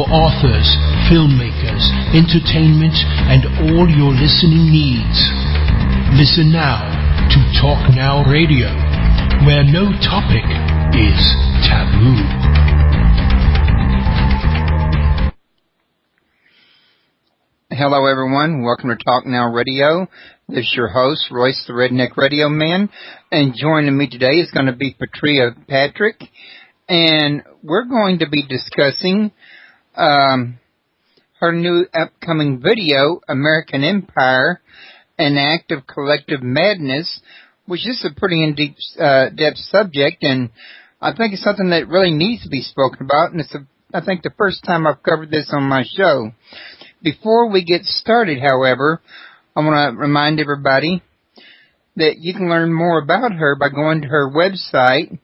authors, filmmakers, entertainment, and all your listening needs. Listen now to Talk Now Radio, where no topic is taboo. Hello, everyone. Welcome to Talk Now Radio. This is your host, Royce the Redneck Radio Man. And joining me today is going to be Patrea Patrick. And we're going to be discussing her new upcoming video, American Empire, An Act of Collective Madness, which is a pretty in-depth subject. And I think it's something that really needs to be spoken about. And it's, I think, the first time I've covered this on my show. Before we get started, however, I want to remind everybody that you can learn more about her by going to her website,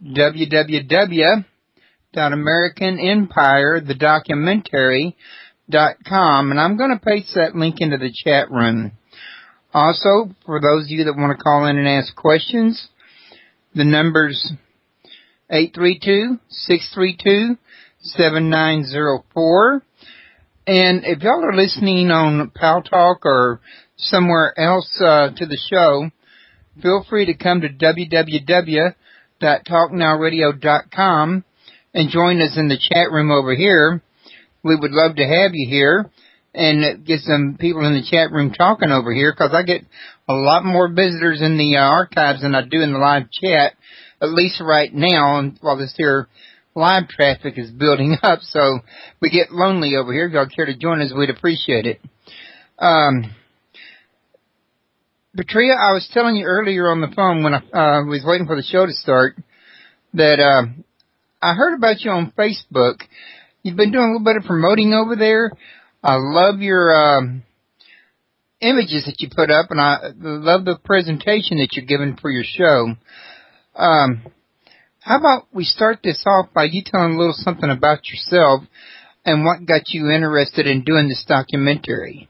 www.americanempire.com, and I'm going to paste that link into the chat room. Also, for those of you that want to call in and ask questions, the number's 832-632-7904. And if y'all are listening on Pal Talk or somewhere else to the show, feel free to come to www.talknowradio.com and join us in the chat room over here. We would love to have you here and get some people in the chat room talking over here, because I get a lot more visitors in the archives than I do in the live chat, at least right now, while this here live traffic is building up, so we get lonely over here. If y'all care to join us, we'd appreciate it. Patrea, I was telling you earlier on the phone when I was waiting for the show to start that I heard about you on Facebook. You've been doing a little bit of promoting over there. I love your images that you put up, and I love the presentation that you're giving for your show. How about we start this off by you telling a little something about yourself and what got you interested in doing this documentary?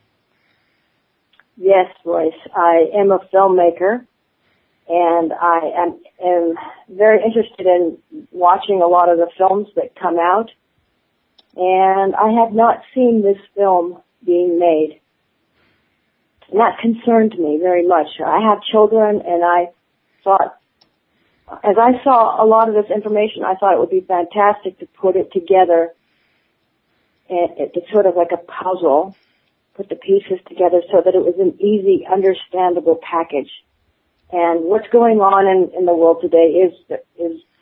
Yes, Royce. I am a filmmaker, and I am very interested in watching a lot of the films that come out. And I have not seen this film being made. And that concerned me very much. I have children, and I thought, as I saw a lot of this information, I thought it would be fantastic to put it together. It's sort of like a puzzle, put the pieces together so that it was an easy, understandable package. And what's going on in the world today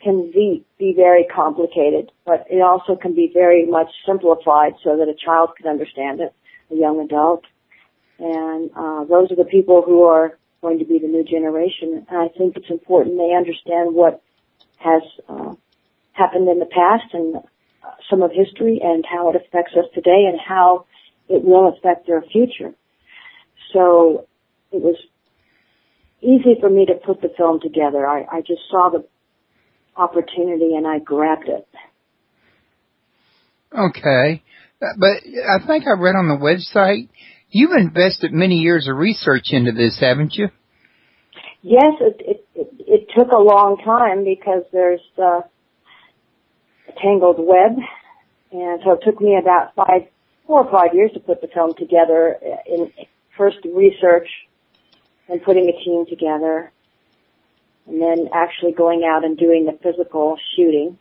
can be very complicated, but it also can be very much simplified so that a child can understand it, a young adult. And those are the people who are going to be the new generation. And I think it's important they understand what has happened in the past and some of history and how it affects us today and how it will affect their future. So it was easy for me to put the film together. I just saw the opportunity and I grabbed it. Okay. But I think I read on the website you've invested many years of research into this, haven't you? Yes, it took a long time because there's a tangled web, and so it took me about 4 or 5 years to put the film together. In first research and putting a team together, and then actually going out and doing the physical shooting,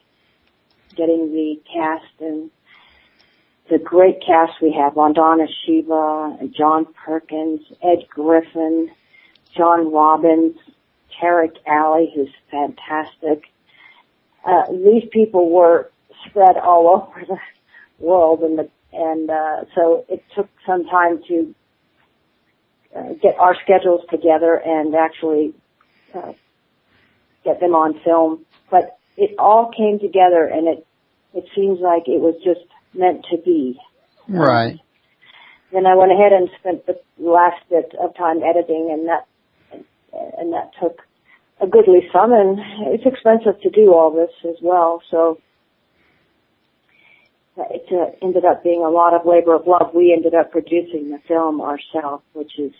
getting the cast and the great cast we have: Vandana Shiva, John Perkins, Ed Griffin, John Robbins, Tarek Ali, who's fantastic. These people were spread all over the world, and so it took some time to get our schedules together and actually get them on film. But it all came together, and it seems like it was just meant to be. Right. Then I went ahead and spent the last bit of time editing, and that took a goodly sum, and it's expensive to do all this as well. So it ended up being a lot of labor of love. We ended up producing the film ourselves, which is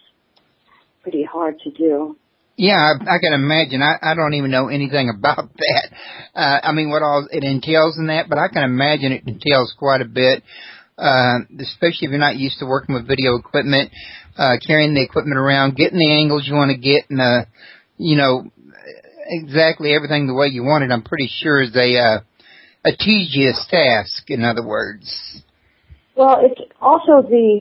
pretty hard to do. Yeah, I can imagine. I don't even know anything about that. I mean, what all it entails in that, but I can imagine it entails quite a bit, especially if you're not used to working with video equipment, carrying the equipment around, getting the angles you want to get, and, exactly everything the way you want it. I'm pretty sure is a tedious task, in other words. Well, it's also the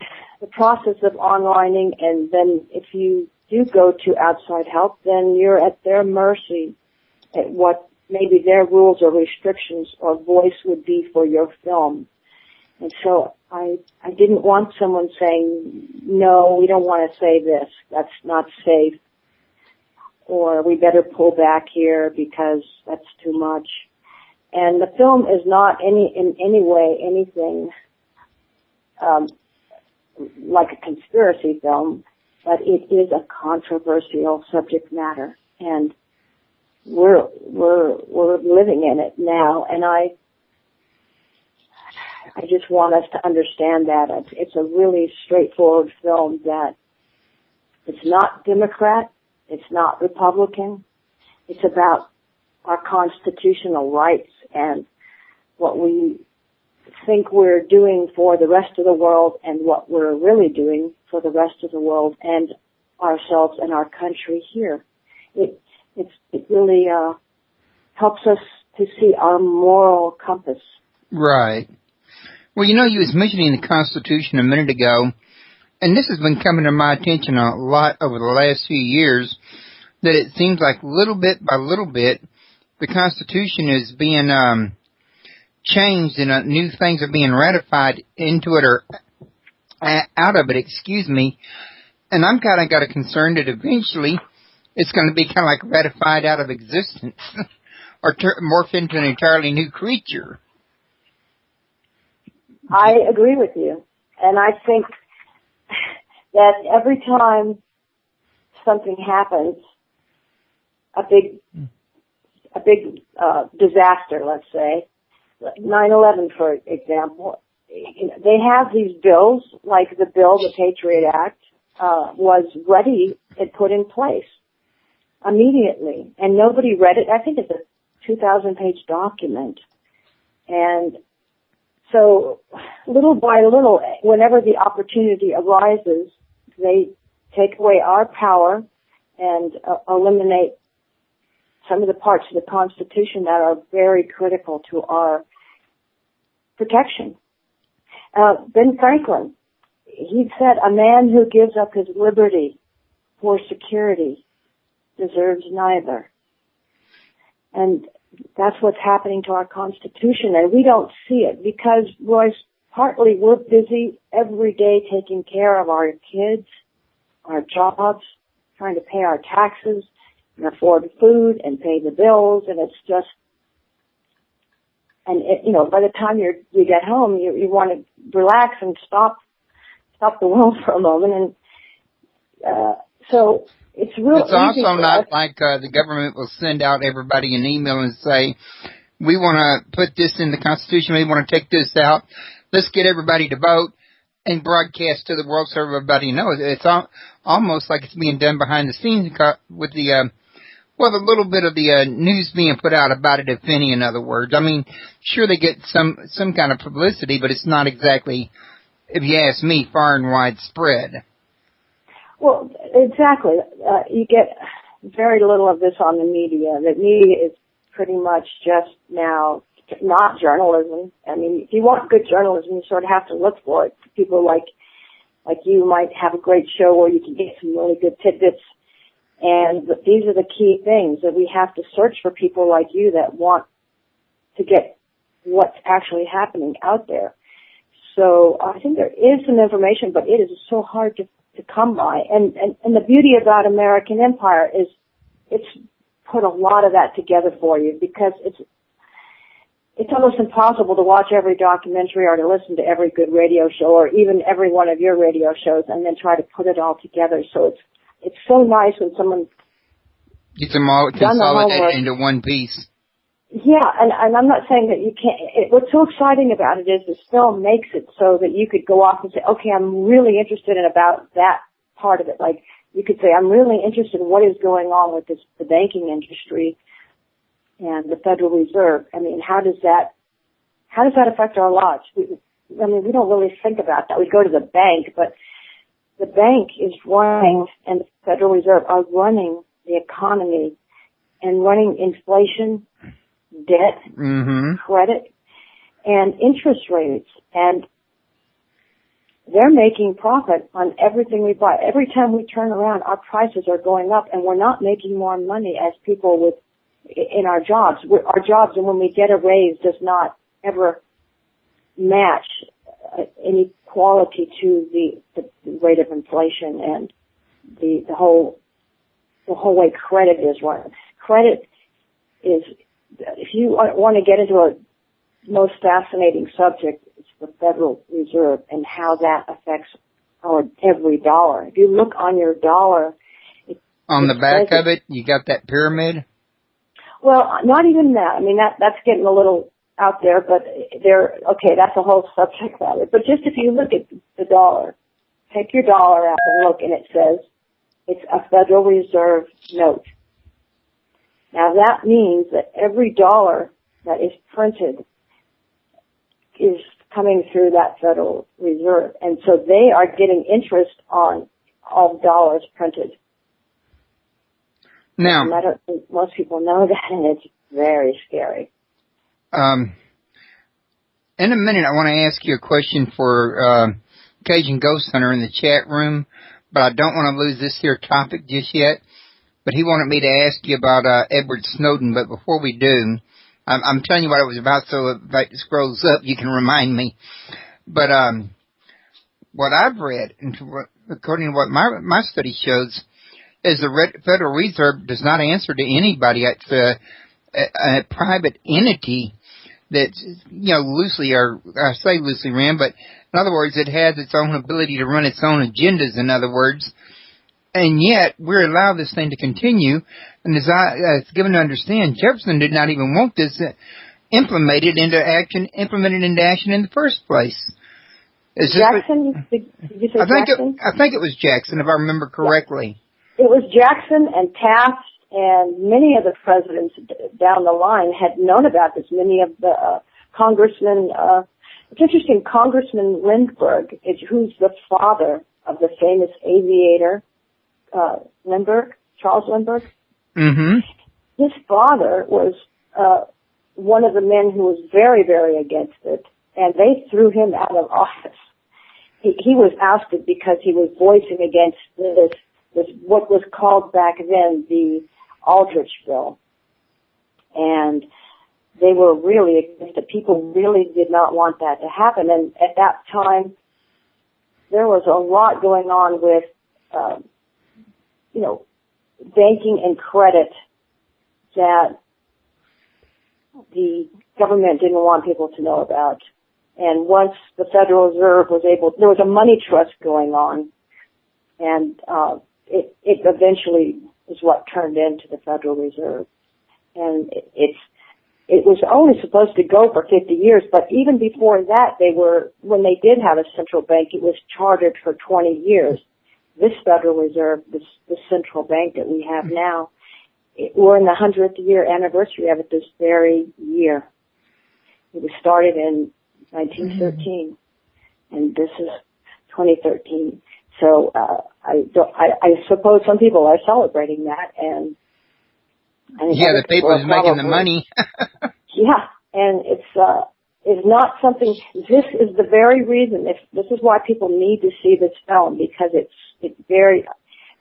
process of onlining, and then if you do go to outside help, then you're at their mercy at what maybe their rules or restrictions or voice would be for your film. And so I didn't want someone saying, no, we don't want to say this, that's not safe, or we better pull back here because that's too much. And the film is not in any way anything like a conspiracy film, but it is a controversial subject matter, and we're living in it now. And I just want us to understand that it's a really straightforward film, that it's not Democrat, it's not Republican, it's about our constitutional rights and what we think we're doing for the rest of the world and what we're really doing for the rest of the world and ourselves and our country here. It really helps us to see our moral compass. Right. Well, you was mentioning the Constitution a minute ago, and this has been coming to my attention a lot over the last few years, that it seems like little bit by little bit, the Constitution is being changed and new things are being ratified into it or out of it, and I'm kind of got a concern that eventually it's going to be kind of like ratified out of existence or morph into an entirely new creature. I agree with you, and I think that every time something happens, a big disaster, let's say, 9/11, for example, they have these bills, like the bill, the Patriot Act, was ready and put in place immediately, and nobody read it. I think it's a 2,000-page document. And so little by little, whenever the opportunity arises, they take away our power and eliminate some of the parts of the Constitution that are very critical to our protection. Ben Franklin, he said, a man who gives up his liberty for security deserves neither. And that's what's happening to our Constitution, and we don't see it because, Royce, partly we're busy every day taking care of our kids, our jobs, trying to pay our taxes, and afford food and pay the bills, and it's just, and by the time you get home, you want to relax and stop the world for a moment, and so it's real. It's also not like the government will send out everybody an email and say, we want to put this in the Constitution, we want to take this out, let's get everybody to vote and broadcast to the world so everybody knows. It's almost like it's being done behind the scenes with the little bit of the news being put out about it, if any, in other words. I mean, sure, they get some kind of publicity, but it's not exactly, if you ask me, far and widespread. Well, exactly. You get very little of this on the media. The media is pretty much just now not journalism. I mean, if you want good journalism, you sort of have to look for it. People like you might have a great show where you can get some really good tidbits. And these are the key things that we have to search for, people like you that want to get what's actually happening out there. So I think there is some information, but it is so hard to come by. And the beauty about American Empire is it's put a lot of that together for you, because it's almost impossible to watch every documentary or to listen to every good radio show or even every one of your radio shows and then try to put it all together. So it's so nice when someone gets them all consolidated into one piece. Yeah, and I'm not saying that you can't. What's so exciting about it is this film makes it so that you could go off and say, okay, I'm really interested in about that part of it. Like, you could say, I'm really interested in what is going on with the banking industry. and the Federal Reserve. I mean, how does that affect our lives? We don't really think about that. We go to the bank, but the bank is running, and the Federal Reserve are running the economy and running inflation, debt, credit, and interest rates. And they're making profit on everything we buy. Every time we turn around, our prices are going up, and we're not making more money as people in our jobs. Our jobs, and when we get a raise, does not ever match any quality to the rate of inflation and the whole way credit is run. Credit is, if you want to get into a most fascinating subject, it's the Federal Reserve and how that affects our every dollar. If you look on your dollar, on the back of it, you got that pyramid? Well, not even that. I mean, that's getting a little out there, but that's a whole subject matter. But just if you look at the dollar, take your dollar out and look, and it says it's a Federal Reserve note. Now that means that every dollar that is printed is coming through that Federal Reserve, and so they are getting interest on all dollars printed. Now, and I don't think most people know that, and it's very scary. In a minute, I want to ask you a question for Cajun Ghost Hunter in the chat room, but I don't want to lose this here topic just yet. But he wanted me to ask you about Edward Snowden. But before we do, I'm telling you what it was about, so if it scrolls up, you can remind me. But what I've read, and according to what my study shows, is the Federal Reserve does not answer to anybody. It's a private entity that's, loosely, or I say loosely ran, but in other words, it has its own ability to run its own agendas, in other words. And yet, we're allowed this thing to continue. And as it's given to understand, Jefferson did not even want this implemented into action in the first place. Jackson? Did you say Jackson? I think it was Jackson, if I remember correctly. Yeah. It was Jackson and Taft, and many of the presidents down the line had known about this. Many of the congressmen, it's interesting, Congressman Lindbergh, who's the father of the famous aviator, Charles Lindbergh. Mm-hmm. His father was one of the men who was very, very against it, and they threw him out of office. He was ousted because he was voicing against this what was called back then the Aldrich Bill. And they were really against it. People really did not want that to happen. And at that time, there was a lot going on with, banking and credit that the government didn't want people to know about. And once the Federal Reserve there was a money trust going on, and it eventually is what turned into the Federal Reserve. And it was only supposed to go for 50 years, but even before that, when they did have a central bank, it was chartered for 20 years. This Federal Reserve, this central bank that we have now, we're in the 100th year anniversary of it this very year. It was started in 1913, and this is 2013. So I suppose some people are celebrating that, and the people who's making the money. Yeah, and it's not something. This is the very reason. This is why people need to see this film, because it very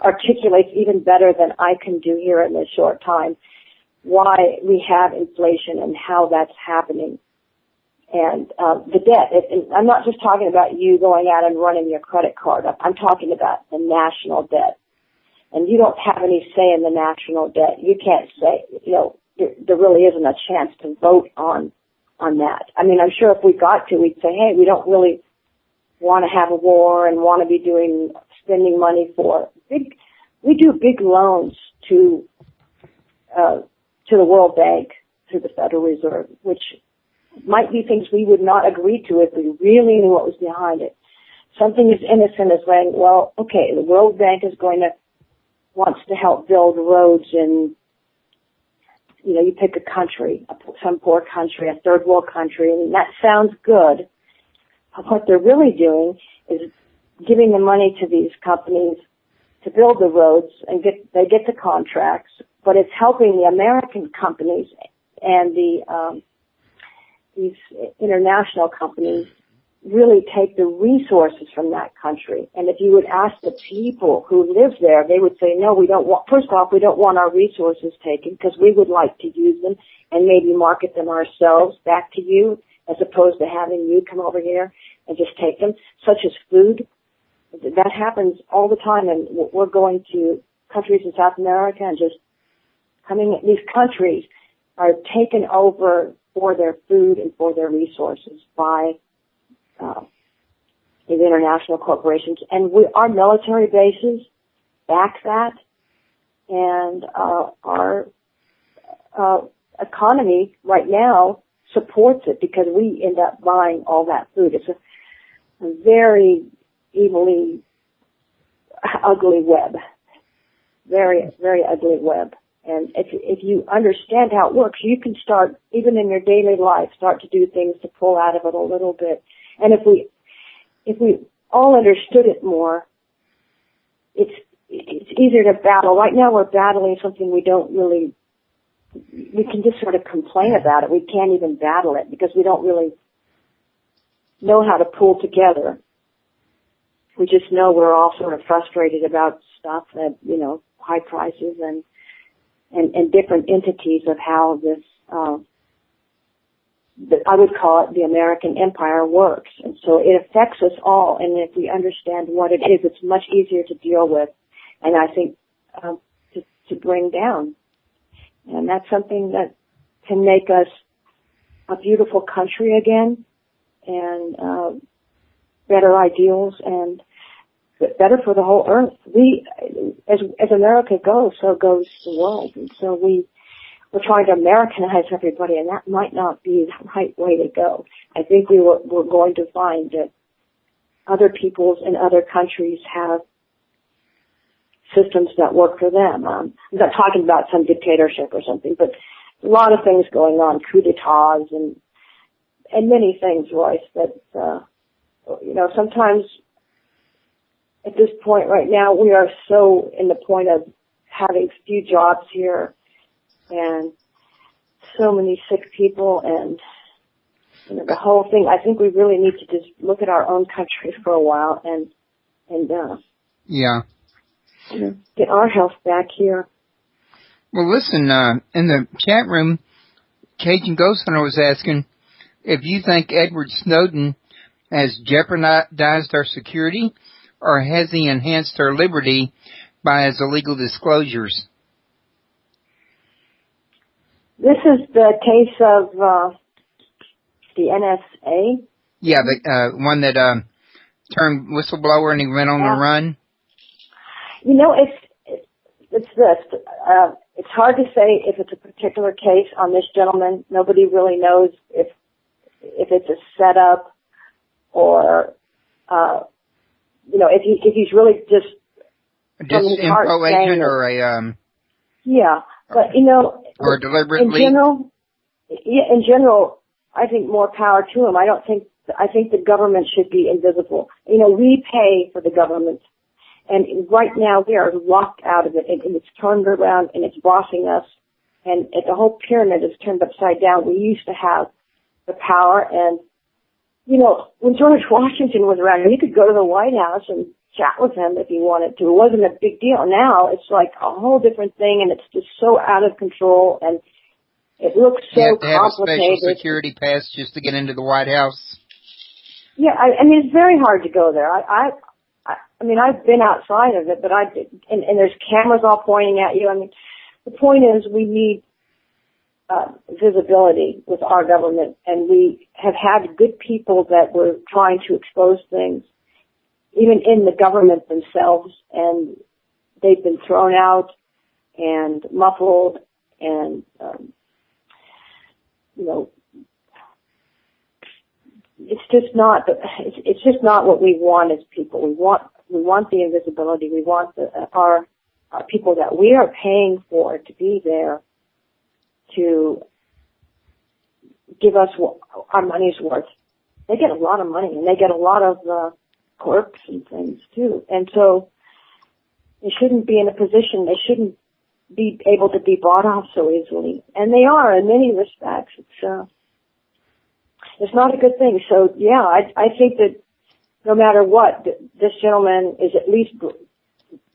articulates even better than I can do here in this short time why we have inflation and how that's happening. And the debt, and I'm not just talking about you going out and running your credit card up. I'm talking about the national debt. And you don't have any say in the national debt. You can't say, there really isn't a chance to vote on that. I mean, I'm sure if we got to, we'd say, hey, we don't really want to have a war and want to be spending money for we do big loans to the World Bank through the Federal Reserve, which might be things we would not agree to if we really knew what was behind it. Something as innocent as saying, well, okay, the World Bank wants to help build roads in you pick a country, some poor country, a third world country, and that sounds good. But what they're really doing is giving the money to these companies to build the roads, and they get the contracts, but it's helping the American companies and these international companies really take the resources from that country. And if you would ask the people who live there, they would say, no, we don't want, first off, we don't want our resources taken because we would like to use them and maybe market them ourselves back to you as opposed to having you come over here and just take them, such as food. That happens all the time, and we're going to countries in South America and just coming, these countries are taken over for their food and for their resources by these international corporations. And our military bases back that, and our economy right now supports it because we end up buying all that food. It's a very evilly ugly web. Very, very ugly web. And if you understand how it works, you can start, even in your daily life, start to do things to pull out of it a little bit. And if we all understood it more, it's easier to battle. Right now we're battling something we can just sort of complain about it. We can't even battle it because we don't really know how to pull together. We just know we're all sort of frustrated about stuff that, high prices and different entities of how this, I would call it the American empire works. And so it affects us all. And if we understand what it is, it's much easier to deal with. And I think, to bring down. And that's something that can make us a beautiful country again and, better ideals and better for the whole earth. As America goes, so goes the world. And so we're trying to Americanize everybody, and that might not be the right way to go. I think we're going to find that other peoples in other countries have systems that work for them. I'm not talking about some dictatorship or something, but a lot of things going on, coup d'etats and many things, Royce, that, sometimes at this point right now, we are so in the point of having few jobs here and so many sick people and, the whole thing. I think we really need to just look at our own country for a while and get our health back here. Well, listen, in the chat room, Cajun Ghost Hunter was asking if you think Edward Snowden has jeopardized our security, or has he enhanced our liberty by his illegal disclosures? This is the case of the NSA? Yeah, the one that turned whistleblower and he went on the run. It's this. It's hard to say if it's a particular case on this gentleman. Nobody really knows if it's a setup or, if he's really just info agent or a yeah, but or deliberately. In general, I think more power to him. I think the government should be invisible. We pay for the government, and right now we are locked out of it, and it's turned around and it's bossing us, and the whole pyramid is turned upside down. We used to have the power, and when George Washington was around, you could go to the White House and chat with him if you wanted to. It wasn't a big deal. Now it's like a whole different thing, and it's just so out of control, and it looks so complicated. You have to have a special security pass just to get into the White House. Yeah, I mean, it's very hard to go there. I mean, I've been outside of it, but and there's cameras all pointing at you. I mean, the point is we need visibility with our government, and we have had good people that were trying to expose things, even in the government themselves, and they've been thrown out and muffled, and it's just not what we want as people. We want the invisibility. We want our people that we are paying for to be there to give us our money's worth. They get a lot of money, and they get a lot of quirks and things too. And so they shouldn't be in a position. They shouldn't be able to be bought off so easily, and they are in many respects. It's not a good thing. So yeah, I think that no matter what, this gentleman is at least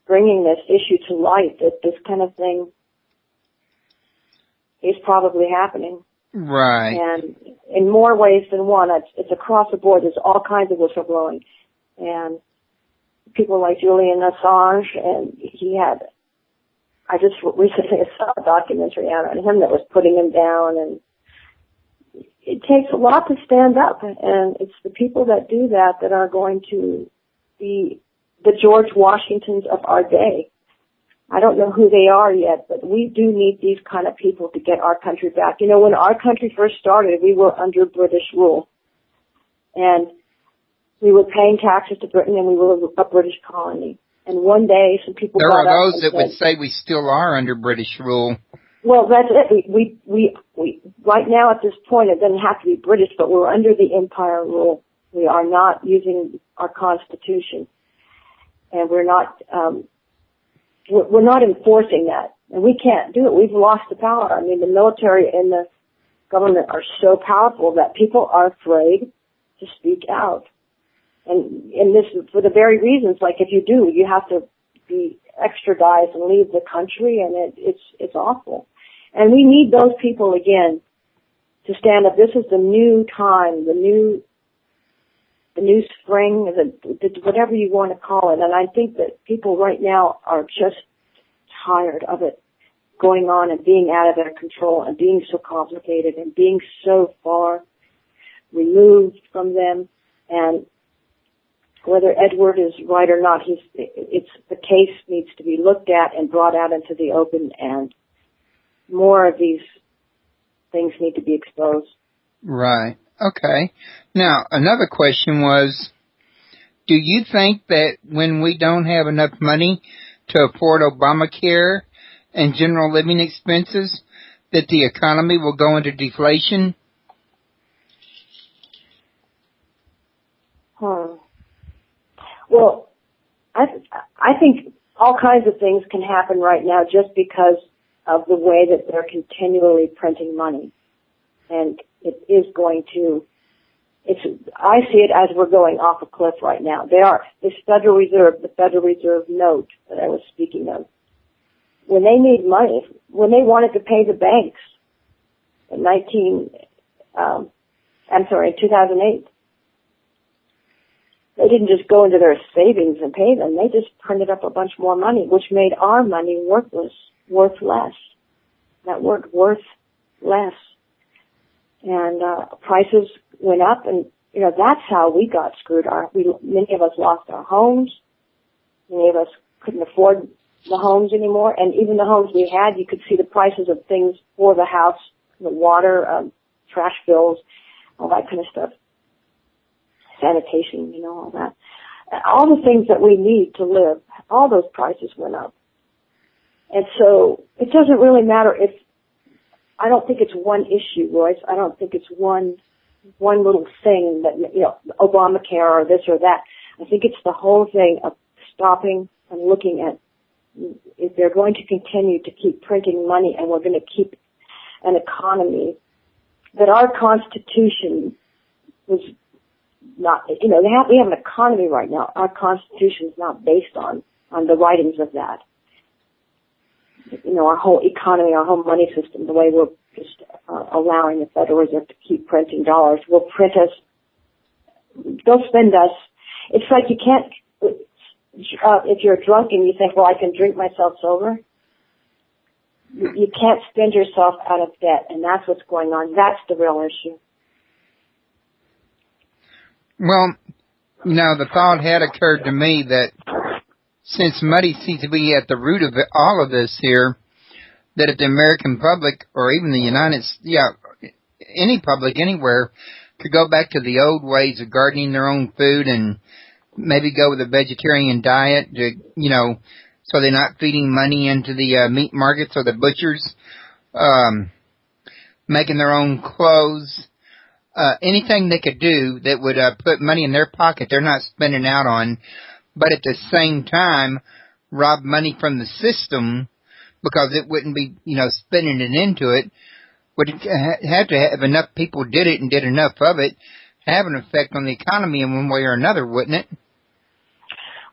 bringing this issue to light, that this kind of thing is probably happening. Right. And in more ways than one, it's across the board. There's all kinds of whistleblowing. And people like Julian Assange, and I just recently saw a documentary out on him that was putting him down, and it takes a lot to stand up, and it's the people that do that are going to be the George Washingtons of our day. I don't know who they are yet, but we do need these kind of people to get our country back. You know, when our country first started, we were under British rule, and we were paying taxes to Britain, and we were a British colony. And one day, some people there got are up those and that would say we still are under British rule. Well, that's it. We right now at this point, it doesn't have to be British, but we're under the empire rule. We are not using our Constitution, and we're not enforcing that, and we can't do it. We've lost the power. I mean, the military and the government are so powerful that people are afraid to speak out, and this for the very reasons. Like if you do, you have to be extradited and leave the country, and it's awful. And we need those people again to stand up. This is the new time, the new spring, whatever you want to call it. And I think that people right now are just tired of it going on and being out of their control and being so complicated and being so far removed from them. And whether Edward is right or not, the case needs to be looked at and brought out into the open, and more of these things need to be exposed. Right. Okay. Now, another question was, do you think that when we don't have enough money to afford Obamacare and general living expenses, that the economy will go into deflation? Well, I think all kinds of things can happen right now just because of the way that they're continually printing money. And it is going to, I see it as we're going off a cliff right now. This Federal Reserve, the Federal Reserve note that I was speaking of, when they need money, when they wanted to pay the banks in 2008, they didn't just go into their savings and pay them. They just printed up a bunch more money, which made our money worth less. That word, worth less. And prices went up, and that's how we got screwed. Many of us lost our homes. Many of us couldn't afford the homes anymore, and even the homes we had, you could see the prices of things for the house, the water, trash bills, all that kind of stuff. Sanitation, all that. All the things that we need to live, all those prices went up. And so it doesn't really matter I don't think it's one issue, Royce. I don't think it's one little thing that, Obamacare or this or that. I think it's the whole thing of stopping and looking at if they're going to continue to keep printing money and we're going to keep an economy that our Constitution was not, we have an economy right now. Our Constitution is not based on the writings of that. Our whole economy, our whole money system, the way we're just allowing the Federal Reserve to keep printing dollars, will print us, they'll spend us. It's like you can't, if you're drunk and you think, well, I can drink myself sober, you can't spend yourself out of debt, and that's what's going on. That's the real issue. Well, the thought had occurred to me that since money seems to be at the root of all of this here, that if the American public, or even the any public anywhere, could go back to the old ways of gardening their own food and maybe go with a vegetarian diet, so they're not feeding money into the meat markets or the butchers, making their own clothes, anything they could do that would put money in their pocket they're not spending out on, but at the same time rob money from the system because it wouldn't be, spending it into it. Would have to have enough people did it and did enough of it, have an effect on the economy in one way or another, wouldn't it?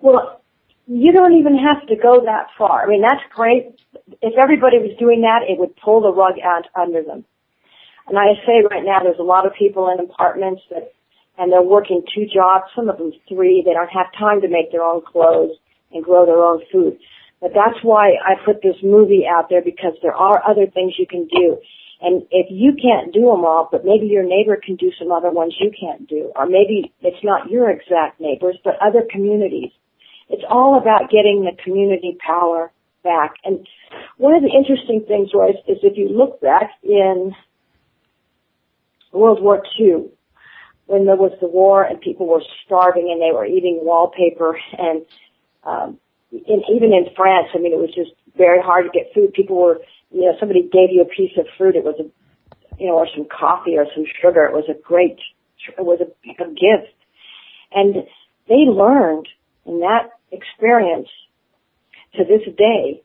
Well, you don't even have to go that far. I mean, that's great. If everybody was doing that, it would pull the rug out under them. And I say right now there's a lot of people in apartments and they're working 2 jobs, some of them 3. They don't have time to make their own clothes and grow their own food. But that's why I put this movie out there, because there are other things you can do. And if you can't do them all, but maybe your neighbor can do some other ones you can't do, or maybe it's not your exact neighbors, but other communities. It's all about getting the community power back. And one of the interesting things, Royce, is if you look back in World War II, when there was the war and people were starving and they were eating wallpaper, and even in France, I mean, it was just very hard to get food. People were, somebody gave you a piece of fruit. It was or some coffee or some sugar. It was a gift. And they learned in that experience to this day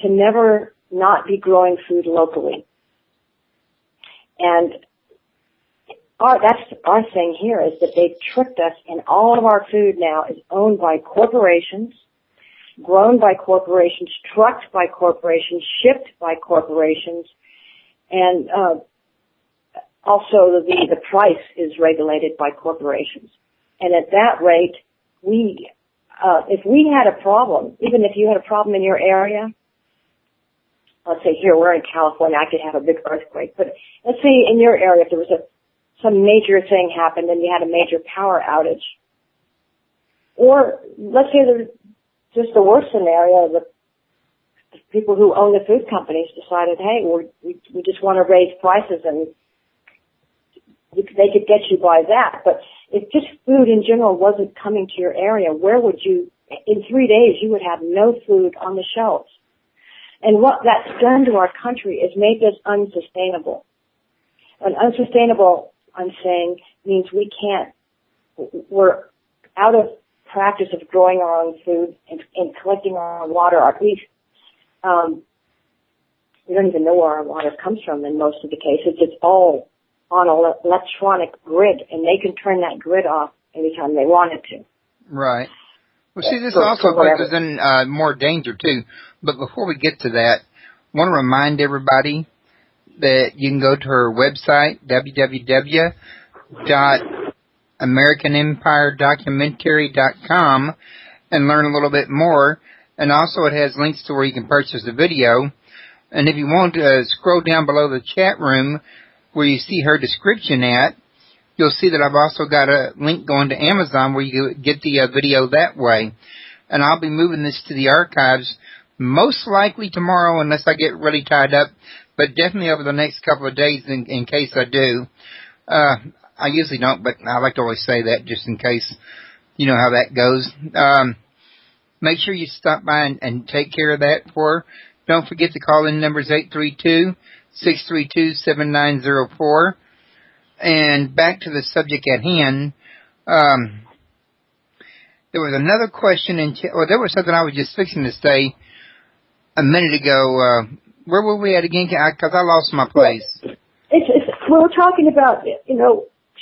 to never not be growing food locally. And that's our thing here, is that they've tricked us, and all of our food now is owned by corporations, grown by corporations, trucked by corporations, shipped by corporations, and also the price is regulated by corporations. And at that rate, if we had a problem, even if you had a problem in your area, let's say here we're in California, I could have a big earthquake, but let's say in your area if there was some major thing happened and you had a major power outage, or let's say there's just the worst scenario, the people who own the food companies decided, hey, we just want to raise prices, and they could get you by that. But if just food in general wasn't coming to your area, where would you, in 3 days, you would have no food on the shelves. And what that's done to our country is made us unsustainable. And unsustainable, I'm saying, means we're out of practice of growing our own food and collecting our own water, or at least we don't even know where our water comes from in most of the cases. It's all on an electronic grid, and they can turn that grid off anytime they want it to. Right. Well, see, this also puts us in more danger, too. But before we get to that, I want to remind everybody that you can go to her website, www.americanempiredocumentary.com, and learn a little bit more. And also it has links to where you can purchase the video. And if you want to scroll down below the chat room where you see her description at, you'll see that I've also got a link going to Amazon where you get the video that way. And I'll be moving this to the archives most likely tomorrow unless I get really tied up, but definitely over the next couple of days in case I do. I usually don't, but I like to always say that just in case. You know how that goes. Make sure you stop by and take care of that for her. Don't forget the call-in number is 832-632-7904. And back to the subject at hand, there was another question, there was something I was just fixing to say a minute ago. Where were we at again? Because I lost my place. We're talking about,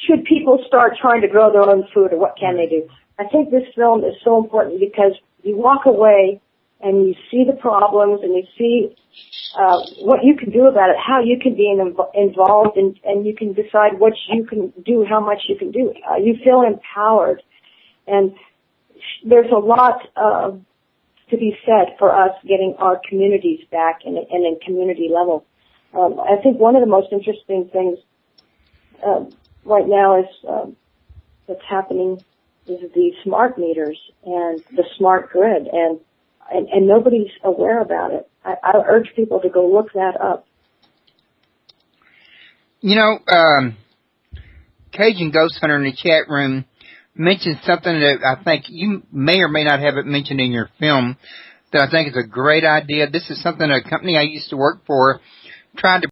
should people start trying to grow their own food, or what can they do? I think this film is so important because you walk away and you see the problems and you see what you can do about it, how you can be involved, and you can decide what you can do, how much you can do. You feel empowered. And there's a lot to be said for us getting our communities back and in community level. I think one of the most interesting things right now is that's happening is the smart meters and the smart grid, and nobody's aware about it. I urge people to go look that up. Cajun Ghost Hunter in the chat room mentioned something that I think you may or may not have it mentioned in your film that I think is a great idea. This is something a company I used to work for tried to